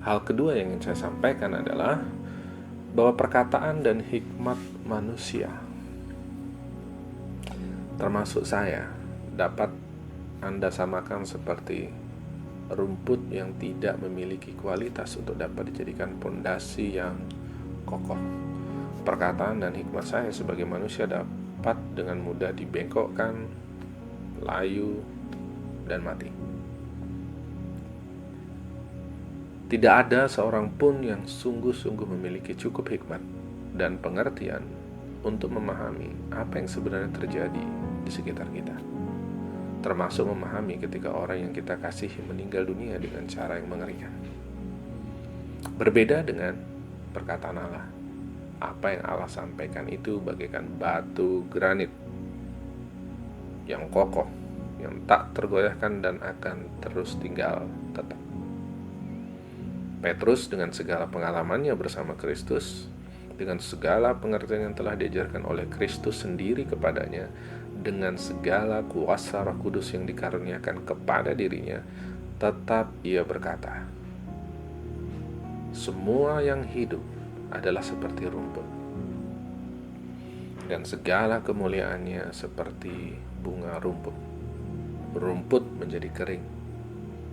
Hal kedua yang ingin saya sampaikan adalah bahwa perkataan dan hikmat manusia, termasuk saya, dapat Anda samakan seperti rumput yang tidak memiliki kualitas untuk dapat dijadikan pondasi yang kokoh. Perkataan dan hikmat saya sebagai manusia dapat dengan mudah dibengkokkan, layu, dan mati. Tidak ada seorang pun yang sungguh-sungguh memiliki cukup hikmat dan pengertian untuk memahami apa yang sebenarnya terjadi di sekitar kita, termasuk memahami ketika orang yang kita kasihi meninggal dunia dengan cara yang mengerikan. Berbeda dengan perkataan Allah. Apa yang Allah sampaikan itu bagaikan batu granit yang kokoh, yang tak tergoyahkan dan akan terus tinggal tetap. Petrus dengan segala pengalamannya bersama Kristus, dengan segala pengertian yang telah diajarkan oleh Kristus sendiri kepadanya, dengan segala kuasa Roh Kudus yang dikaruniakan kepada dirinya, tetap ia berkata, semua yang hidup adalah seperti rumput, dan segala kemuliaannya seperti bunga rumput. Rumput menjadi kering,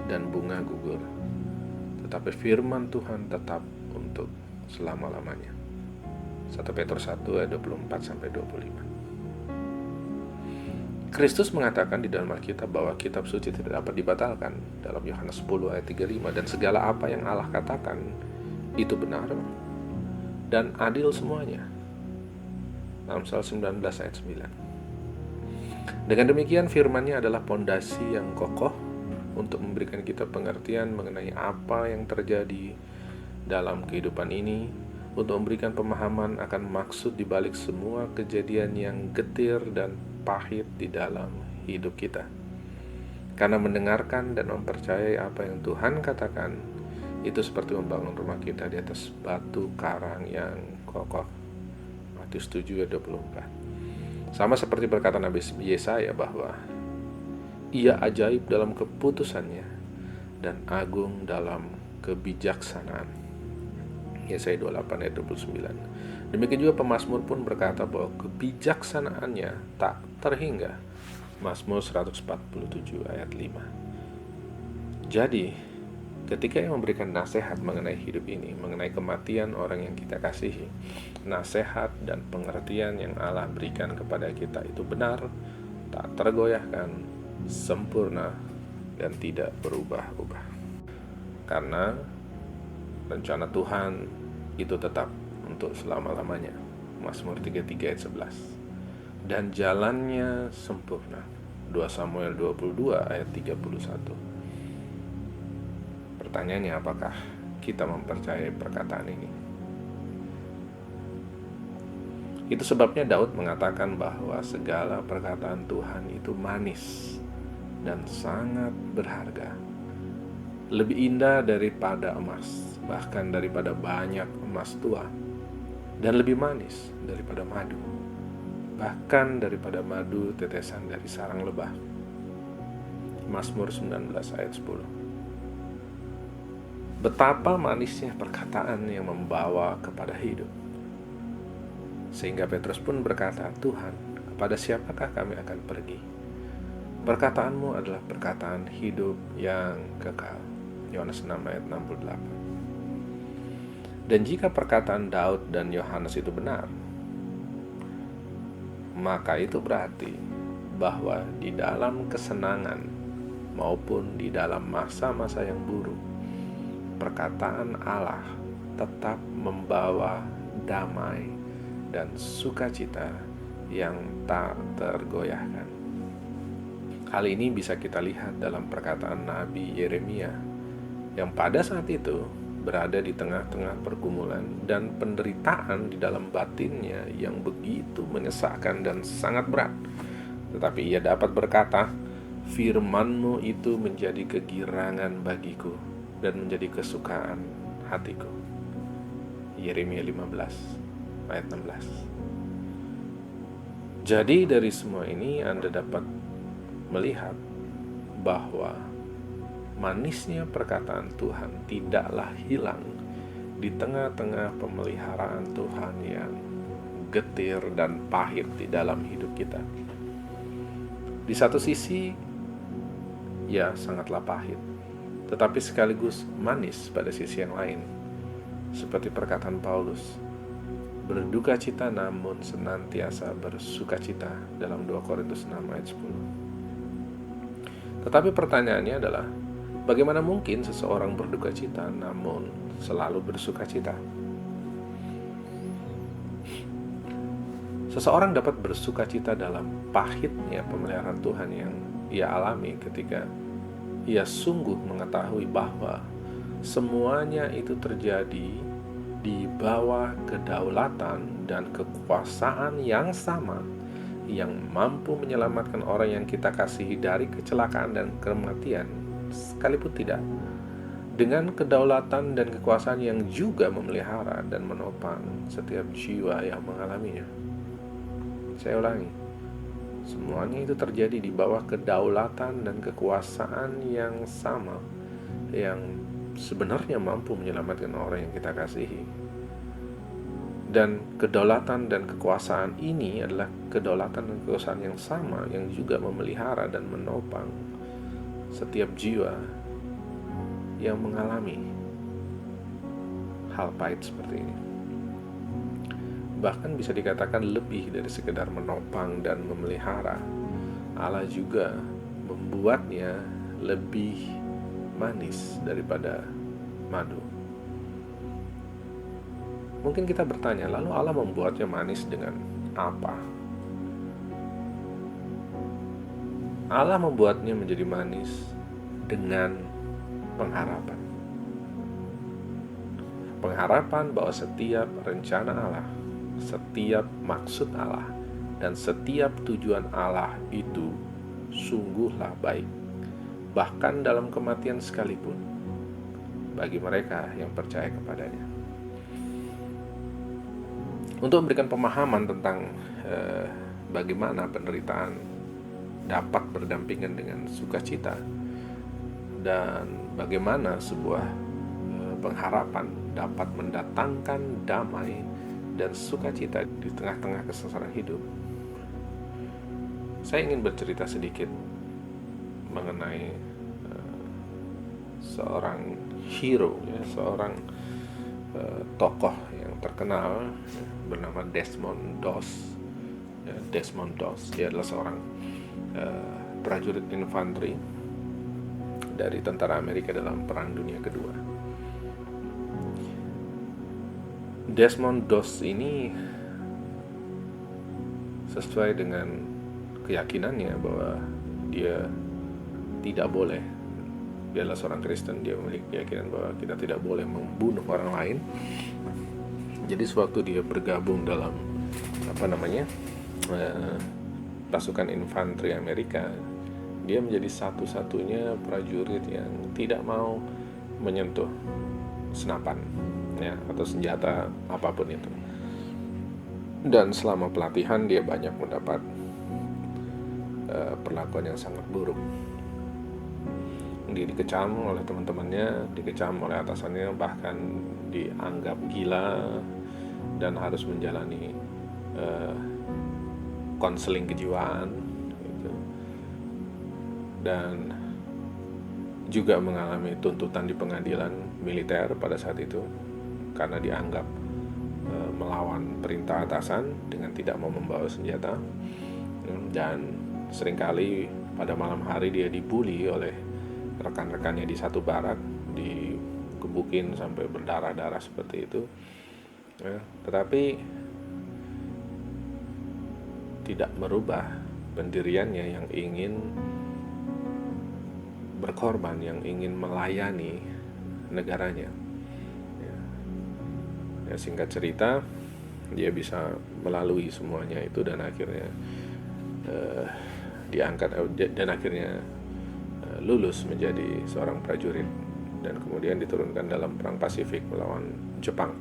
dan bunga gugur, tetapi firman Tuhan tetap untuk selama-lamanya. 1 Petrus 1 ayat 24-25. Kristus mengatakan di dalam Alkitab bahwa kitab suci tidak dapat dibatalkan dalam Yohanes 10 ayat 35, dan segala apa yang Allah katakan itu benar dan adil semuanya. Amsal 19 ayat 9. Dengan demikian firman-Nya adalah pondasi yang kokoh untuk memberikan kita pengertian mengenai apa yang terjadi dalam kehidupan ini, untuk memberikan pemahaman akan maksud di balik semua kejadian yang getir dan pahit di dalam hidup kita. Karena mendengarkan dan mempercayai apa yang Tuhan katakan, itu seperti membangun rumah kita di atas batu karang yang kokoh. Matius 7 ayat 24. Sama seperti perkataan Nabi Yesaya bahwa ia ajaib dalam keputusannya dan agung dalam kebijaksanaan. Yesaya 28 ayat 29. Demikian juga pemazmur pun berkata bahwa kebijaksanaannya tak terhingga. Mazmur 147 ayat 5. Jadi, ketika ia memberikan nasihat mengenai hidup ini, mengenai kematian orang yang kita kasihi, nasihat dan pengertian yang Allah berikan kepada kita itu benar, tak tergoyahkan, sempurna, dan tidak berubah-ubah. Karena rencana Tuhan itu tetap untuk selama-lamanya. Mazmur 33 ayat 11. Dan jalannya sempurna. 2 Samuel 22 ayat 31. Pertanyaannya, apakah kita mempercayai perkataan ini? Itu sebabnya Daud mengatakan bahwa segala perkataan Tuhan itu manis dan sangat berharga, lebih indah daripada emas, bahkan daripada banyak emas tua, dan lebih manis daripada madu, bahkan daripada madu tetesan dari sarang lebah. Mazmur 19 ayat 10. Betapa manisnya perkataan yang membawa kepada hidup. Sehingga Petrus pun berkata, Tuhan, kepada siapakah kami akan pergi? Perkataanmu adalah perkataan hidup yang kekal. Yohanes 6 ayat 68. Dan jika perkataan Daud dan Yohanes itu benar, maka itu berarti bahwa di dalam kesenangan maupun di dalam masa-masa yang buruk, perkataan Allah tetap membawa damai dan sukacita yang tak tergoyahkan. Hal ini bisa kita lihat dalam perkataan Nabi Yeremia yang pada saat itu berada di tengah-tengah pergumulan dan penderitaan di dalam batinnya yang begitu menyesakkan dan sangat berat. Tetapi ia dapat berkata, firman-Mu itu menjadi kegirangan bagiku dan menjadi kesukaan hatiku. Yeremia 15 ayat 16. Jadi dari semua ini Anda dapat melihat bahwa manisnya perkataan Tuhan tidaklah hilang di tengah-tengah pemeliharaan Tuhan yang getir dan pahit di dalam hidup kita. Di satu sisi, ya sangatlah pahit, tetapi sekaligus manis pada sisi yang lain. Seperti perkataan Paulus, berduka cita namun senantiasa bersuka cita dalam 2 Korintus 6 ayat 10. Tetapi pertanyaannya adalah, bagaimana mungkin seseorang berduka cita namun selalu bersuka cita? Seseorang dapat bersuka cita dalam pahitnya pemeliharaan Tuhan yang ia alami ketika ia sungguh mengetahui bahwa semuanya itu terjadi di bawah kedaulatan dan kekuasaan yang sama yang mampu menyelamatkan orang yang kita kasihi dari kecelakaan dan kematian, sekalipun tidak, dengan kedaulatan dan kekuasaan yang juga memelihara dan menopang setiap jiwa yang mengalaminya. Saya ulangi, semuanya itu terjadi di bawah kedaulatan dan kekuasaan yang sama yang sebenarnya mampu menyelamatkan orang yang kita kasihi. Dan kedaulatan dan kekuasaan ini adalah kedaulatan dan kekuasaan yang sama yang juga memelihara dan menopang setiap jiwa yang mengalami hal pahit seperti ini. Bahkan bisa dikatakan lebih dari sekedar menopang dan memelihara, Allah juga membuatnya lebih manis daripada madu. Mungkin kita bertanya, lalu Allah membuatnya manis dengan apa? Allah membuatnya menjadi manis dengan pengharapan. Pengharapan bahwa setiap rencana Allah, setiap maksud Allah, dan setiap tujuan Allah itu sungguhlah baik, bahkan dalam kematian sekalipun, bagi mereka yang percaya kepadanya. Untuk memberikan pemahaman tentang bagaimana penderitaan dapat berdampingan dengan sukacita, dan bagaimana sebuah pengharapan dapat mendatangkan damai dan sukacita di tengah-tengah kesesaran hidup, saya ingin bercerita sedikit mengenai seorang hero, seorang tokoh yang terkenal bernama Desmond Doss. Desmond Doss, dia adalah seorang prajurit infanteri dari tentara Amerika dalam Perang Dunia Kedua. Desmond Doss ini sesuai dengan keyakinannya bahwa dia tidak boleh, dia adalah seorang Kristen, dia memiliki keyakinan bahwa kita tidak boleh membunuh orang lain. Jadi sewaktu dia bergabung dalam pasukan infanteri Amerika, dia menjadi satu-satunya prajurit yang tidak mau menyentuh senapan atau senjata apapun itu. Dan selama pelatihan dia banyak mendapat perlakuan yang sangat buruk. Dia dikecam oleh teman-temannya, dikecam oleh atasannya, bahkan dianggap gila dan harus menjalani konseling kejiwaan gitu. Dan juga mengalami tuntutan di pengadilan militer pada saat itu karena dianggap melawan perintah atasan dengan tidak mau membawa senjata. Dan seringkali pada malam hari dia dibully oleh rekan-rekannya di satu barak, dikebukin sampai berdarah-darah seperti itu. Tetapi tidak merubah pendiriannya yang ingin berkorban, yang ingin melayani negaranya. Singkat cerita, dia bisa melalui semuanya itu dan akhirnya diangkat dan akhirnya lulus menjadi seorang prajurit dan kemudian diturunkan dalam perang Pasifik melawan Jepang.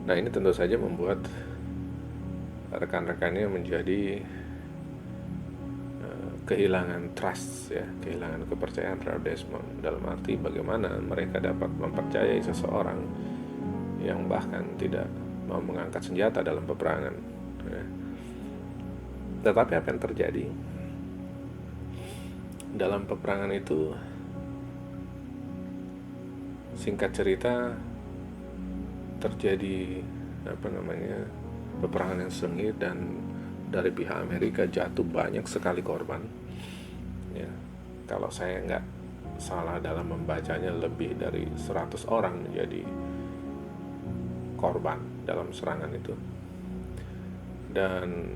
Nah, ini tentu saja membuat rekan-rekannya menjadi kehilangan trust, ya, kehilangan kepercayaan terhadap Desmond, dalam arti bagaimana mereka dapat mempercayai seseorang yang bahkan tidak mau mengangkat senjata dalam peperangan, ya. Tetapi apa yang terjadi dalam peperangan itu, singkat cerita, terjadi peperangan yang sengit, dan dari pihak Amerika jatuh banyak sekali korban, ya. Kalau saya nggak salah dalam membacanya, lebih dari 100 orang menjadi korban dalam serangan itu, dan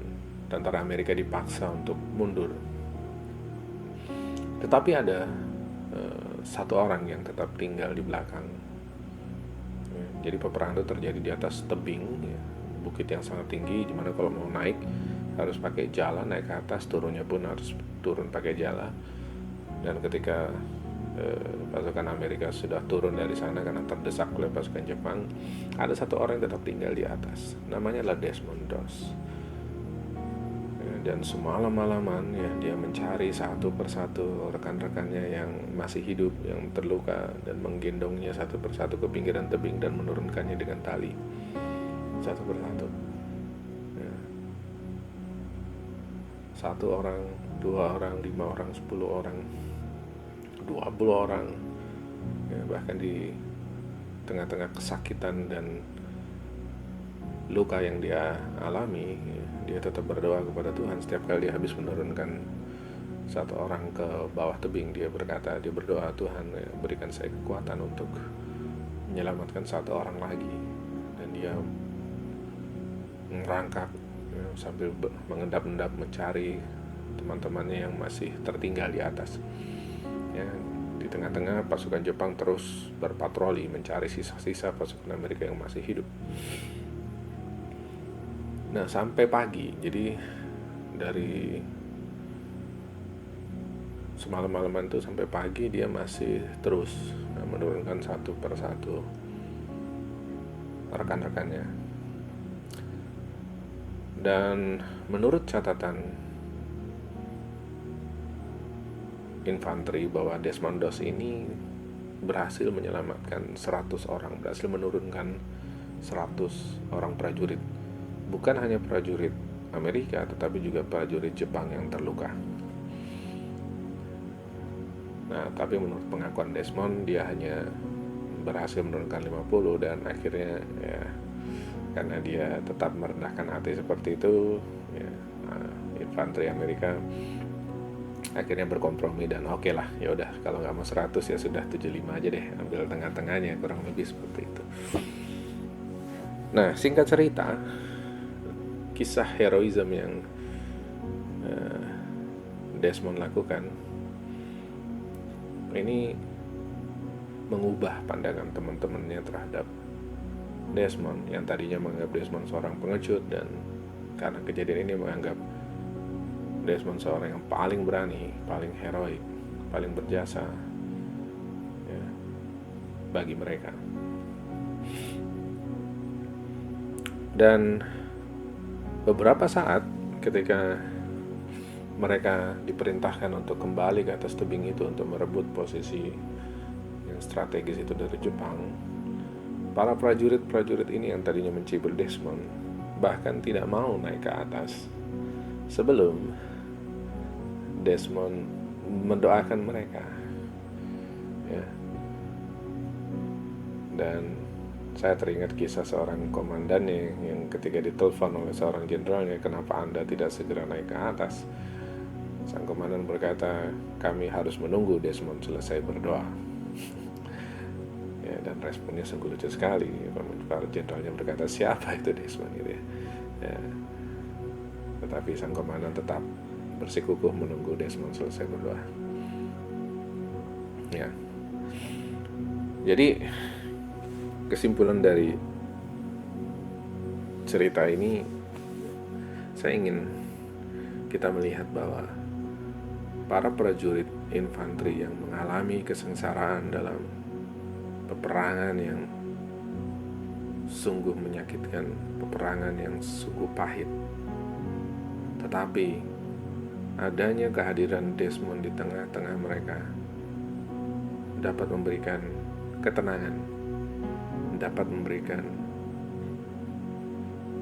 tentara Amerika dipaksa untuk mundur. Tetapi ada satu orang yang tetap tinggal di belakang. Jadi peperangan itu terjadi di atas tebing, ya, bukit yang sangat tinggi, dimana kalau mau naik harus pakai jalan, naik ke atas, turunnya pun harus turun pakai jalan. Dan ketika pasukan Amerika sudah turun dari sana karena terdesak oleh pasukan Jepang, ada satu orang yang tetap tinggal di atas, namanya adalah Desmond Doss. Dan semalam-malaman, ya, dia mencari satu persatu rekan-rekannya yang masih hidup, yang terluka, dan menggendongnya satu persatu ke pinggiran tebing dan menurunkannya dengan tali satu persatu, ya. 1 orang, 2 orang, 5 orang, 10 orang, 20 orang, ya, bahkan di tengah-tengah kesakitan dan luka yang dia alami, ya, dia tetap berdoa kepada Tuhan. Setiap kali dia habis menurunkan satu orang ke bawah tebing, dia berdoa, Tuhan, ya, berikan saya kekuatan untuk menyelamatkan satu orang lagi. Dan dia merangkak, ya, sambil mengendap-endap mencari teman-temannya yang masih tertinggal di atas, ya. Di tengah-tengah pasukan Jepang terus berpatroli mencari sisa-sisa pasukan Amerika yang masih hidup. Nah, sampai pagi, jadi dari semalam-malaman itu sampai pagi dia masih terus menurunkan satu persatu rekan-rekannya. Dan menurut catatan infanteri bahwa Desmond Doss ini berhasil menyelamatkan 100 orang, berhasil menurunkan 100 orang prajurit. Bukan hanya prajurit Amerika, tetapi juga prajurit Jepang yang terluka. Nah, tapi menurut pengakuan Desmond, dia hanya berhasil menurunkan 50, dan akhirnya, ya, karena dia tetap merendahkan hati seperti itu, ya, infanteri Amerika akhirnya berkompromi dan oke lah, ya udah, kalau nggak mau 100 ya sudah 75 aja deh, ambil tengah-tengahnya, kurang lebih seperti itu. Nah, singkat cerita, kisah heroisme yang Desmond lakukan ini mengubah pandangan teman-temannya terhadap Desmond, yang tadinya menganggap Desmond seorang pengecut, dan karena kejadian ini menganggap Desmond seorang yang paling berani, paling heroik, paling berjasa, ya, bagi mereka. Dan beberapa saat ketika mereka diperintahkan untuk kembali ke atas tebing itu untuk merebut posisi yang strategis itu dari Jepang, para prajurit-prajurit ini yang tadinya mencibir Desmond bahkan tidak mau naik ke atas sebelum Desmond mendoakan mereka, ya. Dan saya teringat kisah seorang komandan yang ketika ditelepon oleh seorang jenderalnya, kenapa Anda tidak segera naik ke atas? Sang komandan berkata, kami harus menunggu Desmond selesai berdoa. Ya, dan responnya sungguh lucu sekali. Para jenderalnya berkata, siapa itu Desmond, gitu, ya. Ya. Tetapi sang komandan tetap bersikukuh menunggu Desmond selesai berdoa. Ya. Jadi kesimpulan dari cerita ini, saya ingin kita melihat bahwa para prajurit infanteri yang mengalami kesengsaraan dalam peperangan yang sungguh menyakitkan, peperangan yang sungguh pahit, tetapi adanya kehadiran Desmond di tengah-tengah mereka dapat memberikan ketenangan, dapat memberikan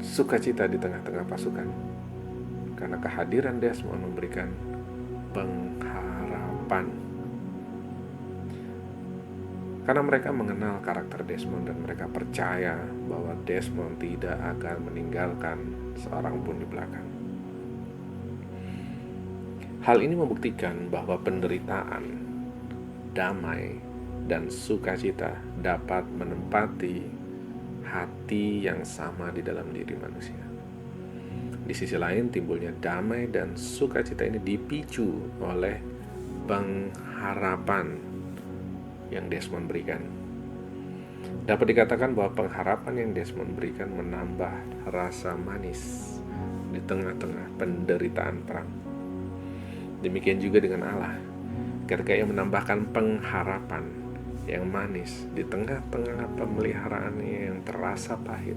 sukacita di tengah-tengah pasukan. Karena kehadiran Desmond memberikan pengharapan. Karena mereka mengenal karakter Desmond dan mereka percaya bahwa Desmond tidak akan meninggalkan seorang pun di belakang. Hal ini membuktikan bahwa penderitaan, damai, dan sukacita dapat menempati hati yang sama di dalam diri manusia. Di sisi lain, timbulnya damai dan sukacita ini dipicu oleh pengharapan yang Desmond berikan. Dapat dikatakan bahwa pengharapan yang Desmond berikan menambah rasa manis di tengah-tengah penderitaan perang. Demikian juga dengan Allah, ketika Ia menambahkan pengharapan yang manis di tengah-tengah pemeliharaannya yang terasa pahit,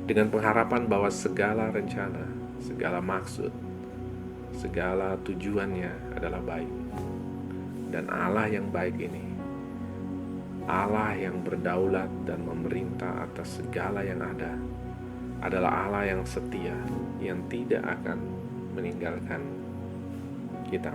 dengan pengharapan bahwa segala rencana, segala maksud, segala tujuannya adalah baik. Dan Allah yang baik ini, Allah yang berdaulat dan memerintah atas segala yang ada, adalah Allah yang setia, yang tidak akan meninggalkan kita.